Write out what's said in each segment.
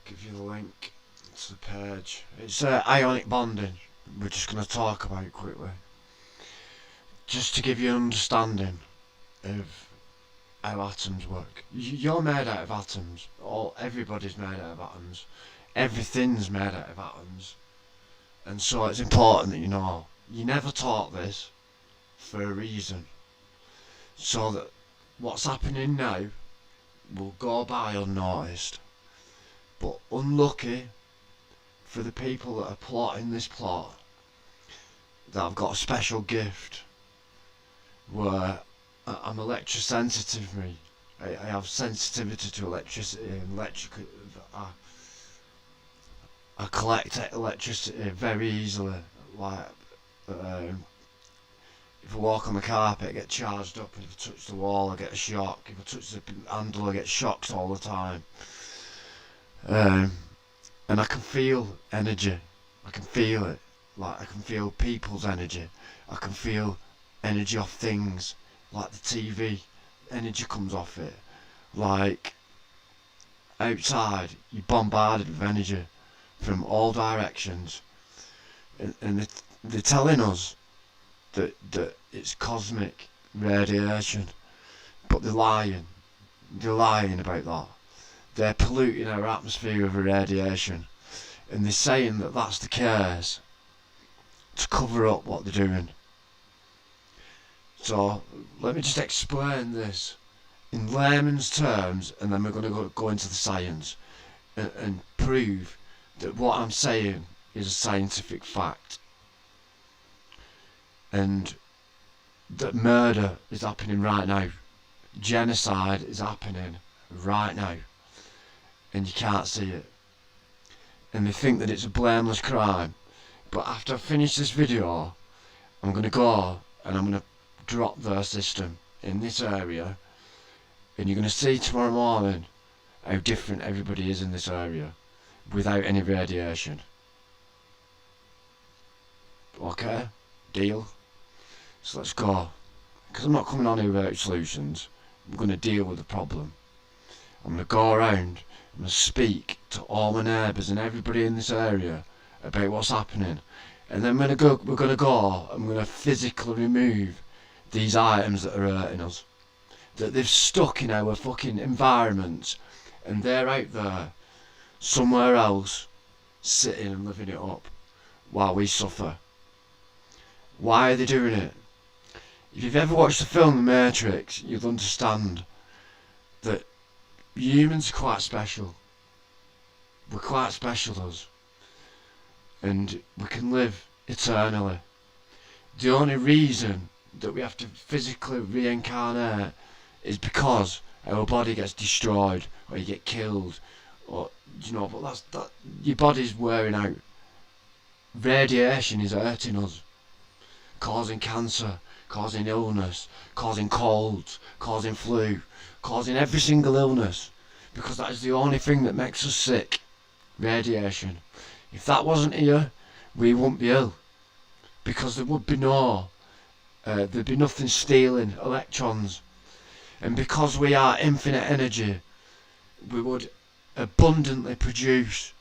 give you the link to the page. It's ionic bonding. We're just going to talk about it quickly, just to give you an understanding of how atoms work. You're made out of atoms. Everybody's made out of atoms. Everything's made out of atoms. And so it's important that you know. You never taught this for a reason. So that what's happening now will go by unnoticed. But unlucky for the people that are plotting this plot, that I've got a special gift where I'm electrosensitive. I have sensitivity to electricity and I collect electricity very easily. Like if I walk on the carpet, I get charged up. If I touch the wall, I get a shock. If I touch the handle, I get shocked all the time. And I can feel energy. I can feel it. Like I can feel people's energy. I can feel energy off things. Like the TV, energy comes off it. Like outside, you're bombarded with energy from all directions. And they're telling us that it's cosmic radiation. But they're lying. They're lying about that. They're polluting our atmosphere with radiation. And they're saying that that's the case to cover up what they're doing. So let me just explain this in layman's terms, and then we're going to go into the science and prove that what I'm saying is a scientific fact, and that murder is happening right now. Genocide is happening right now, and you can't see it. And they think that it's a blameless crime. But after I finish this video, I'm going to go and I'm going to drop their system in this area, and you're going to see tomorrow morning how different everybody is in this area without any radiation. Okay? Deal? So let's go. Because I'm not coming on here without solutions. I'm going to deal with the problem. I'm going to go around, I'm going to speak to all my neighbours and everybody in this area about what's happening. And then we're going to go, I'm going to physically remove these items that are hurting us. That they've stuck in our fucking environment, and they're out there somewhere else sitting and living it up while we suffer. Why are they doing it? If you've ever watched the film The Matrix, you'll understand that humans are quite special. We're quite special, us. And we can live eternally. The only reason that we have to physically reincarnate is because our body gets destroyed, or you get killed, or but that your body's wearing out. Radiation is hurting us, causing cancer, causing illness, causing colds, causing flu, causing every single illness, because that is the only thing that makes us sick. Radiation. If that wasn't here, we wouldn't be ill, because there would be there'd be nothing stealing electrons. And because we are infinite energy, we would abundantly produce.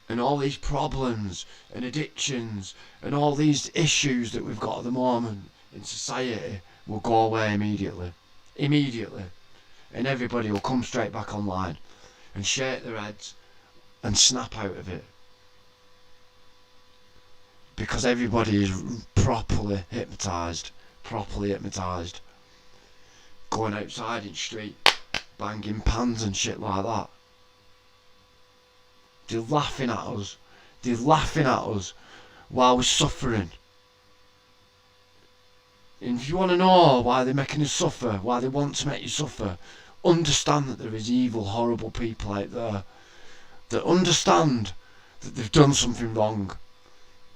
And all these problems and addictions and all these issues that we've got at the moment in society will go away immediately. Immediately. And everybody will come straight back online and shake their heads and snap out of it. Because everybody is properly hypnotised. Going outside in the street, banging pans and shit like that. They're laughing at us. They're laughing at us while we're suffering. And if you want to know why they're making us suffer, why they want to make you suffer, understand that there is evil, horrible people out there that understand that they've done something wrong.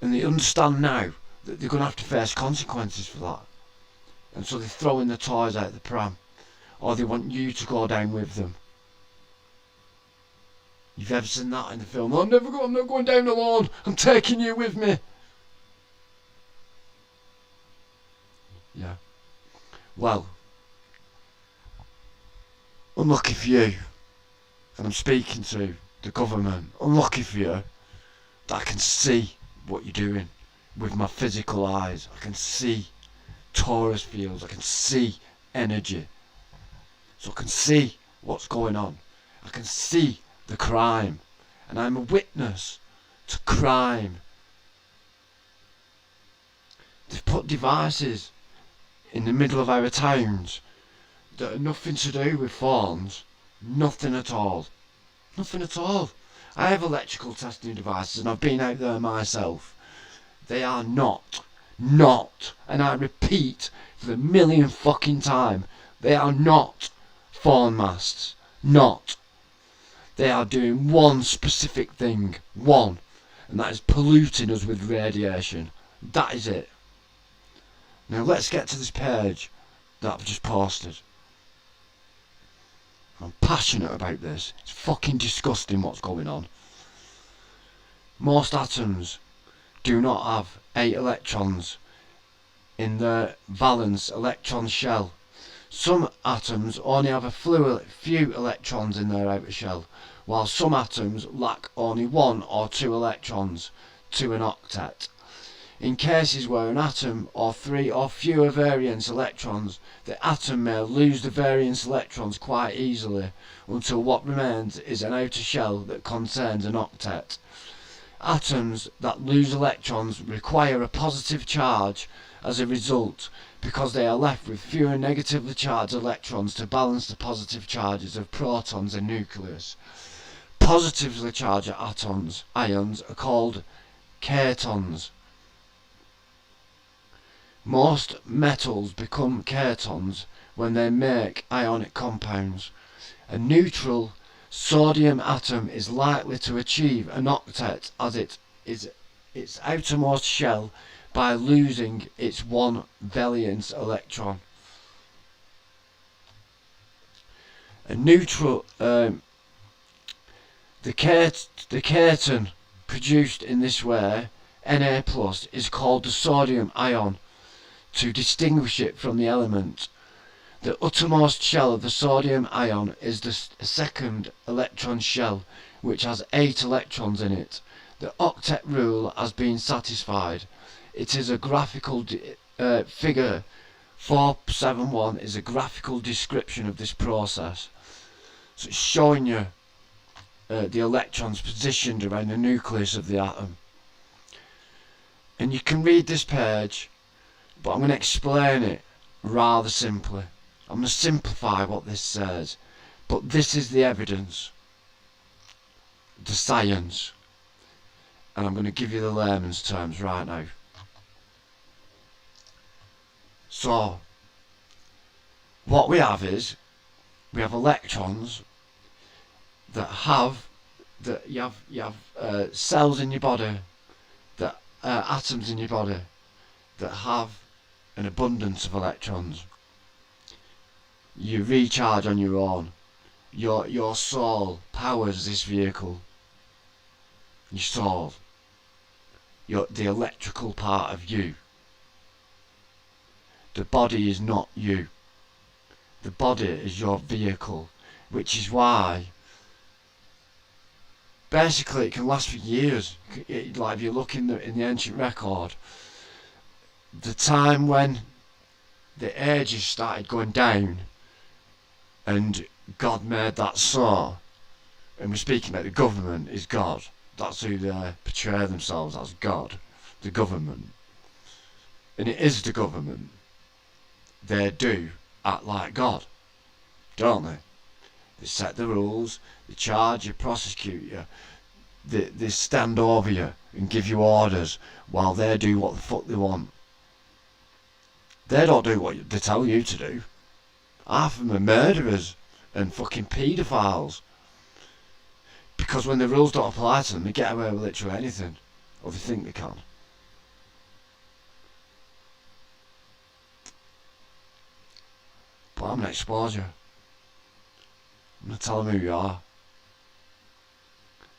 And they understand now that they're going to have to face consequences for that. And so they're throwing the toys out the pram. Or they want you to go down with them. You've ever seen that in the film? I'm not going down alone. I'm taking you with me. Yeah. Well, unlucky for you, and I'm speaking to the government, unlucky for you, that I can see what you're doing with my physical eyes. I can see torus fields, I can see energy. So I can see what's going on. I can see the crime. And I'm a witness to crime. They've put devices in the middle of our towns that are nothing to do with phones. Nothing at all. Nothing at all. I have electrical testing devices and I've been out there myself. They are not, and I repeat for the millionth fucking time, they are not phone masts. Not. They are doing one specific thing. One. And that is polluting us with radiation. That is it. Now let's get to this page that I've just posted. I'm passionate about this. It's fucking disgusting what's going on. Most atoms do not have 8 electrons in their valence electron shell. Some atoms only have a few electrons in their outer shell, while some atoms lack only 1 or 2 electrons to an octet. In cases where an atom or 3 or fewer valence electrons, the atom may lose the valence electrons quite easily until what remains is an outer shell that contains an octet. Atoms that lose electrons require a positive charge as a result, because they are left with fewer negatively charged electrons to balance the positive charges of protons and nucleus. Positively charged ions are called catons. Most metals become catons when they make ionic compounds. A neutral sodium atom is likely to achieve an octet as it is its outermost shell by losing its 1 valence electron. A neutral the caton produced in this way, Na+, is called the sodium ion to distinguish it from the element. The uttermost shell of the sodium ion is the second electron shell, which has 8 electrons in it. The octet rule has been satisfied. It is a graphical figure 471 is a graphical description of this process. So it's showing you the electrons positioned around the nucleus of the atom. And you can read this page, but I'm going to explain it rather simply. I'm going to simplify what this says, but this is the evidence, the science, and I'm going to give you the layman's terms right now. So, what we have is, we have electrons that have, you have cells in your body, that atoms in your body that have an abundance of electrons. You recharge on your own. Your soul powers this vehicle. Your soul. The electrical part of you. The body is not you. The body is your vehicle, which is why basically it can last for years. Like if you look in the ancient record, the time when the ages started going down and God made that so, and we're speaking about the government is God. That's who they portray themselves as, God, the government. And it is the government. They do act like God, don't they? They set the rules, they charge you, prosecute you, they stand over you and give you orders while they do what the fuck they want. They don't do what they tell you to do. Half of them are murderers and fucking paedophiles. Because when the rules don't apply to them, they get away with literally anything. Or they think they can. But I'm going to expose you. I'm going to tell them who you are.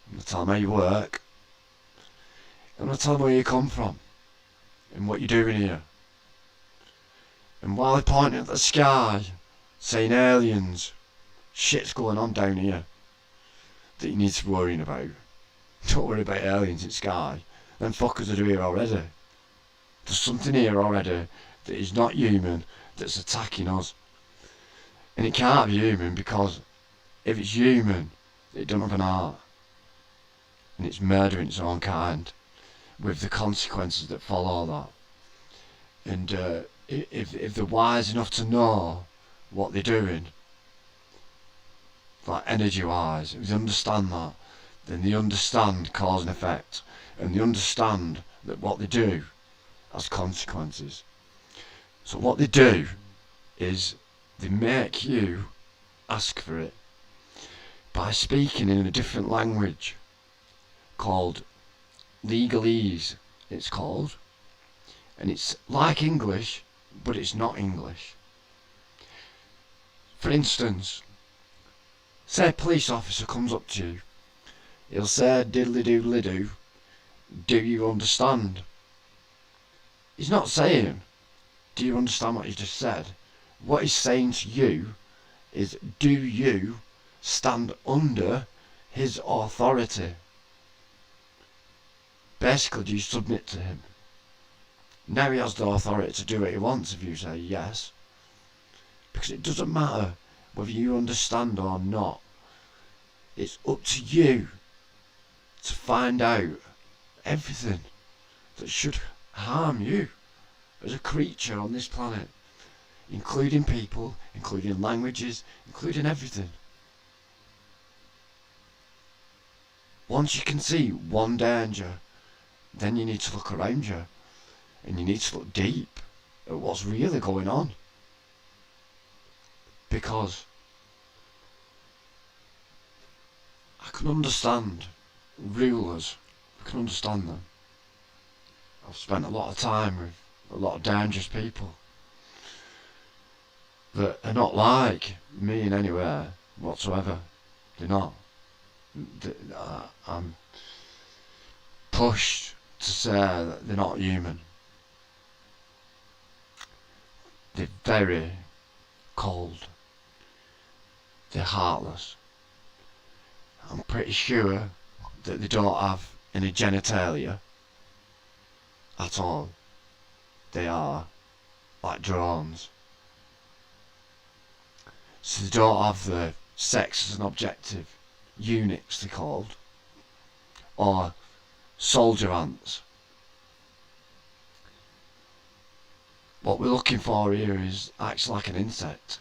I'm going to tell them how you work. I'm going to tell them where you come from. And what you're doing here. And while they're pointing at the sky, saying aliens, shit's going on down here. that you need to be worrying about. Don't worry about aliens in the sky. Them fuckers are here already. There's something here already that is not human that's attacking us. And it can't be human because if it's human, it doesn't have an heart. And it's murdering its own kind with the consequences that follow that. And if they're wise enough to know what they're doing, like energy wise, if they understand that, then they understand cause and effect, and they understand that what they do has consequences. So what they do is they make you ask for it by speaking in a different language called legalese, it's called, and it's like English, but it's not English. For instance, say a police officer comes up to you, he'll say diddly doodly do you understand? He's not saying, do you understand what you just said? What he's saying to you is, do you stand under his authority? Basically, do you submit to him? Now he has the authority to do what he wants if you say yes. Because it doesn't matter whether you understand or not. It's up to you to find out everything that should harm you as a creature on this planet, including people, including languages, including everything. Once you can see one danger, then you need to look around you, and you need to look deep at what's really going on. Because I can understand rulers, I can understand them. I've spent a lot of time with a lot of dangerous people that are not like me in any way whatsoever. They're not. I'm pushed to say that they're not human. They're very cold. They're heartless. I'm pretty sure that they don't have any genitalia at all. They are like drones. So they don't have the sex as an objective. Eunuchs they're called. Or soldier ants. What we're looking for here is acts like an insect.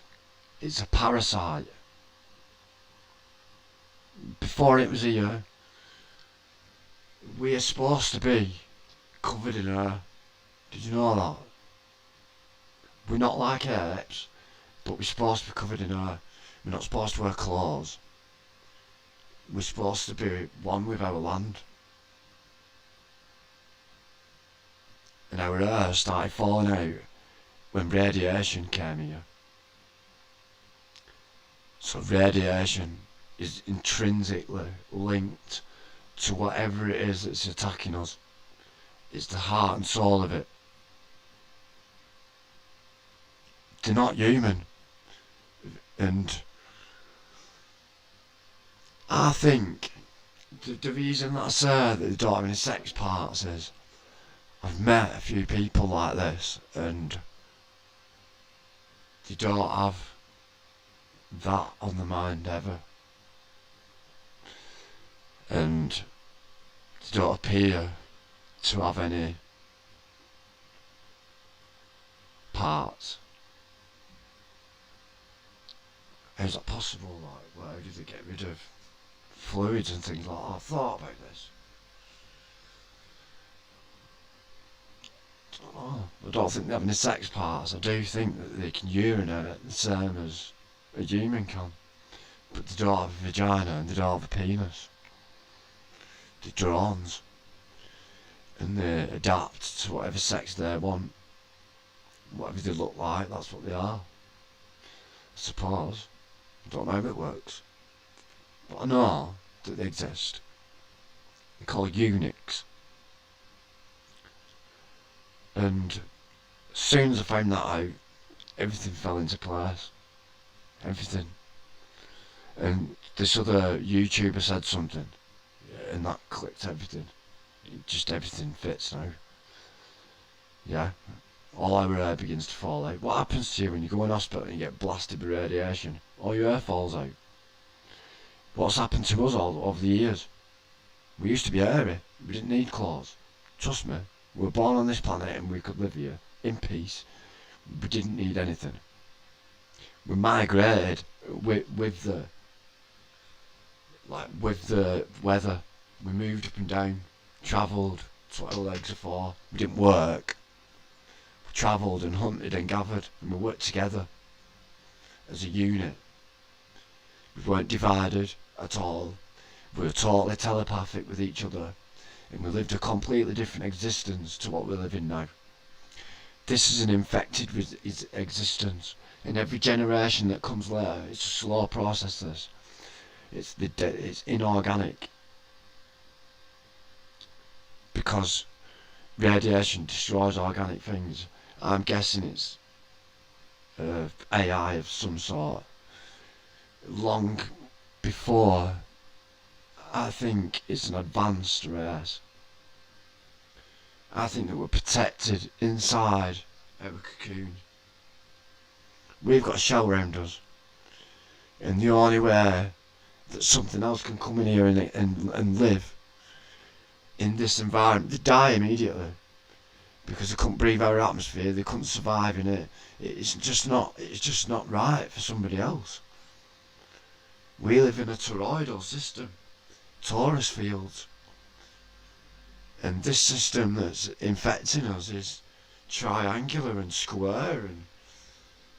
It's a parasite. Before it was here, we are supposed to be covered in hair. Did you know that? We're not like apes, but we're supposed to be covered in hair. We're not supposed to wear clothes. We're supposed to be one with our land. And our hair started falling out when radiation came here. So radiation is intrinsically linked to whatever it is that's attacking us. It's the heart and soul of it. They're not human. And I think the reason that I say that they don't have any sex parts is I've met a few people like this and they don't have that on the mind ever. And they don't appear to have any parts. How's that possible? Like, how do they get rid of fluids and things like that? I've thought about this. I don't think they have any sex parts. I do think that they can urinate the same as a human can. But they don't have a vagina and they don't have a penis. They're drones. And they adapt to whatever sex they want. Whatever they look like, that's what they are. I suppose. I don't know how it works. But I know that they exist. They're called eunuchs. And as soon as I found that out, everything fell into place. Everything. And this other YouTuber said something, and that clicked everything. Just everything fits now. Yeah. All our hair begins to fall out. What happens to you when you go in hospital and you get blasted with radiation? All your hair falls out. What's happened to us all over the years? We used to be hairy. We didn't need clothes. Trust me. We were born on this planet and we could live here in peace. We didn't need anything. We migrated with the weather. We moved up and down, travelled. That's what our legs are for. We didn't work. We travelled and hunted and gathered, and we worked together as a unit. We weren't divided at all. We were totally telepathic with each other, and we lived a completely different existence to what we're living now. This is an infected with its existence, and every generation that comes later, it's a slow process. It's inorganic, because radiation destroys organic things. I'm guessing it's AI of some sort. Long before, I think it's an advanced race. I think that we're protected inside our cocoon. We've got a shell around us, and the only way that something else can come in here and live in this environment, they die immediately because they couldn't breathe our atmosphere, they couldn't survive in it. It's just not right for somebody else. We live in a toroidal system, torus fields, and this system that's infecting us is triangular and square and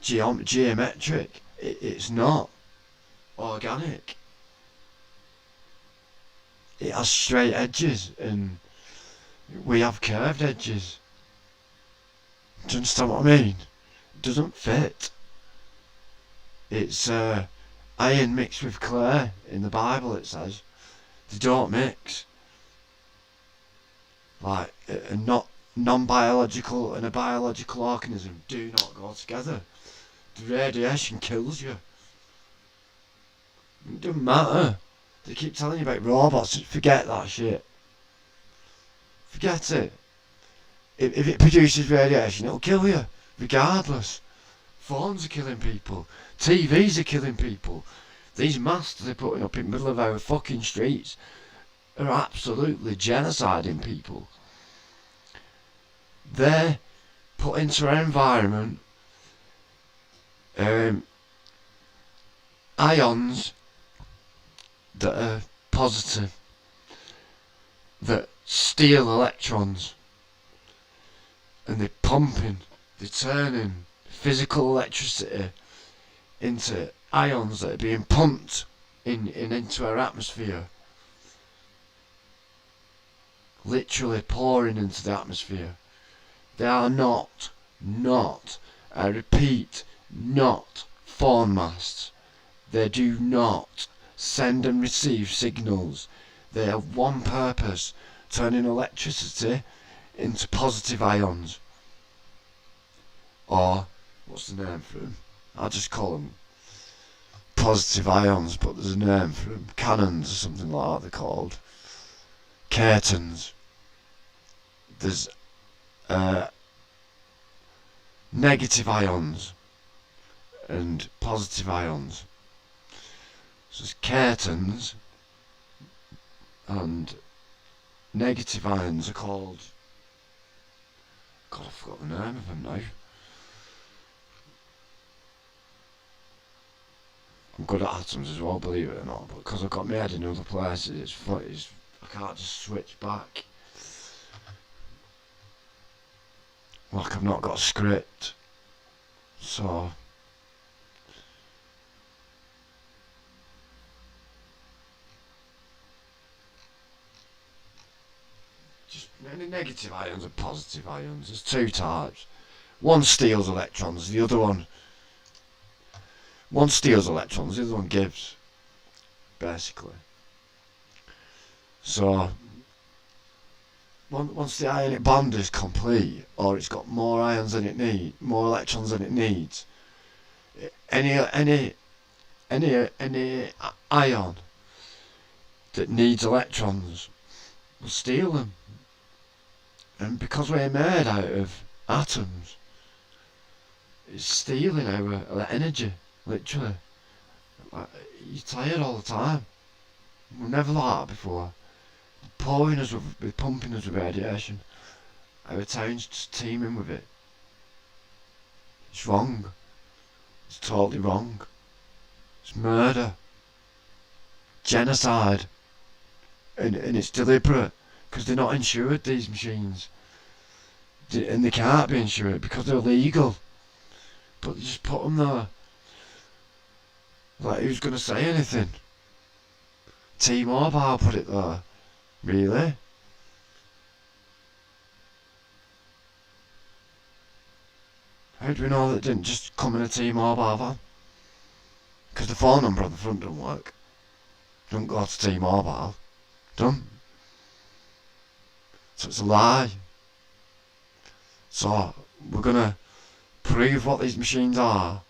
geometric. It's not organic. It has straight edges and we have curved edges. Do you understand what I mean? It doesn't fit. It's iron mixed with clay. In the Bible it says they don't mix. Like a non-biological and a biological organism do not go together. The radiation kills you. It doesn't matter. They keep telling you about robots. Forget that shit. Forget it. If it produces radiation, it'll kill you, regardless. Phones are killing people. TVs are killing people. These masts they're putting up in the middle of our fucking streets are absolutely genociding people. They're put into our environment ions that are positive, that steal electrons, and they're turning physical electricity into ions that are being pumped into our atmosphere. Literally pouring into the atmosphere. They are not, I repeat, not phone masts. They do not send and receive signals. They have one purpose: turning electricity into positive ions. Or, what's the name for them? I'll just call them positive ions, but there's a name for them. Cannons or something like that they're called. Curtains. There's negative ions and positive ions. So there's curtains, and negative ions are called... God, I forgot the name of them now. I'm good at atoms as well, believe it or not, but because I've got my head in other places, I can't just switch back. Like I've not got a script. So... just negative ions and positive ions. There's two types. One steals electrons, the other one... One steals electrons, the other one gives. Basically. So... Once the ionic bond is complete, or it's got more ions than it needs, more electrons than it needs, any any ion that needs electrons will steal them. And because we're made out of atoms, it's stealing our energy, literally. Like, you're tired all the time. We're never like that before. Pumping us with radiation. Our town's just teeming with it. It's wrong. It's totally wrong. It's murder. Genocide. And it's deliberate. Because they're not insured, these machines. And they can't be insured because they're illegal. But they just put them there. Like, who's going to say anything? T-Mobile put it there. Really? How do we know that it didn't just come in a T-Mobile van? Because the phone number on the front doesn't work. Don't go to T-Mobile. Don't. So it's a lie. So we're going to prove what these machines are.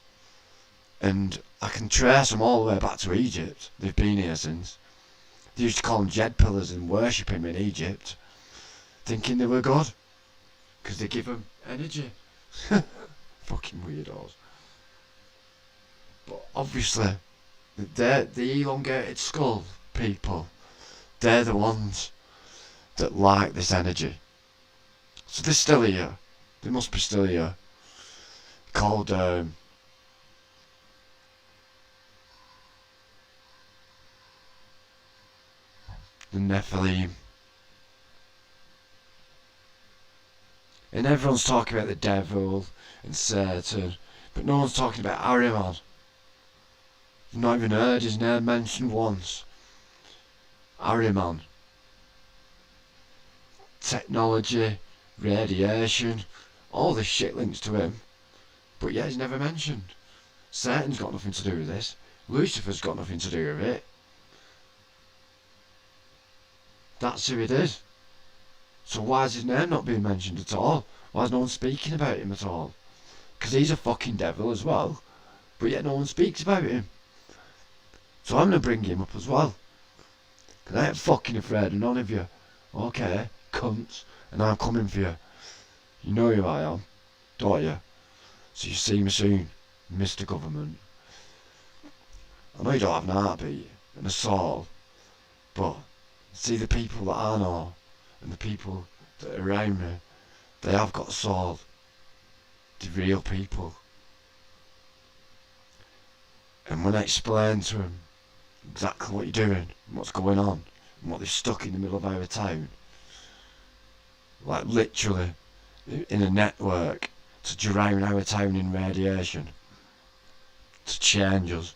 And I can trace them all the way back to Egypt. They've been here since. They used to call them Jed pillars and worship him in Egypt. Thinking they were good. Because they give them energy. Fucking weirdos. But obviously, the elongated skull people, they're the ones that like this energy. So they're still here. They must be still here. Called the Nephilim. And everyone's talking about the devil and Satan, but no one's talking about Ahriman. I've not even heard his name mentioned once. Ahriman. Technology, radiation, all this shit links to him, but yet he's never mentioned. Satan's got nothing to do with this. Lucifer's got nothing to do with it. That's who it is. So why is his name not being mentioned at all? Why is no one speaking about him at all? Because he's a fucking devil as well, but yet no one speaks about him. So I'm going to bring him up as well. Because I ain't fucking afraid of none of you. Okay, cunts, and I'm coming for you. You know who I am, don't you? So you see me soon, Mr. Government. I know you don't have an heartbeat and a soul, but see the people that I know and the people that are around me, they have got a soul. They're real people. And when I explain to them exactly what you're doing and what's going on and what they've stuck in the middle of our town, like literally in a network to drown our town in radiation, to change us,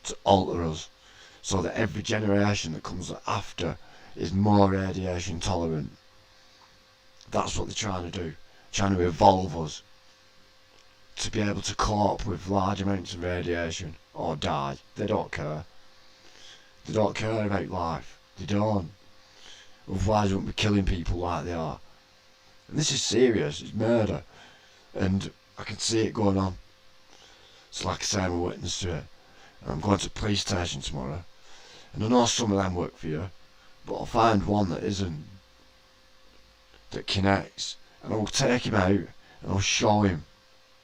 to alter us, so that every generation that comes after is more radiation tolerant. That's what they're trying to do, trying to evolve us to be able to cope with large amounts of radiation or die. They don't care. They don't care about life. They don't. Otherwise they wouldn't be killing people like they are. And this is serious, it's murder. And I can see it going on. It's like I say, I'm a witness to it. And I'm going to the police station tomorrow. And I know some of them work for you, but I'll find one that isn't, that connects. And I'll take him out and I'll show him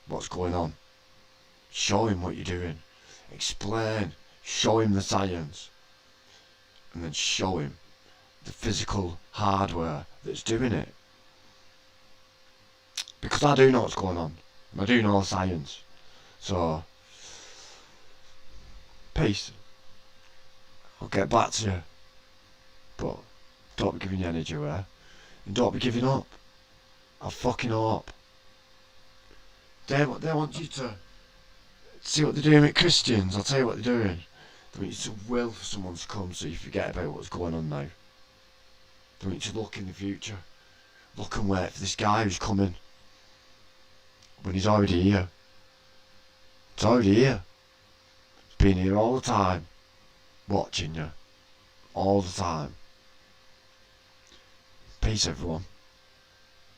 what's going on. Show him what you're doing. Explain. Show him the science. And then show him the physical hardware that's doing it. Because I do know what's going on. And I do know the science. So, peace. I'll get back to you. But don't be giving your energy away. And don't be giving up. I fucking hope. They want you to see what they're doing with Christians. I'll tell you what they're doing. They want you to will for someone to come so you forget about what's going on now. They want you to look in the future. Look and wait for this guy who's coming. When he's already here. It's already here. He's been here all the time. Watching you. All the time. Peace, everyone.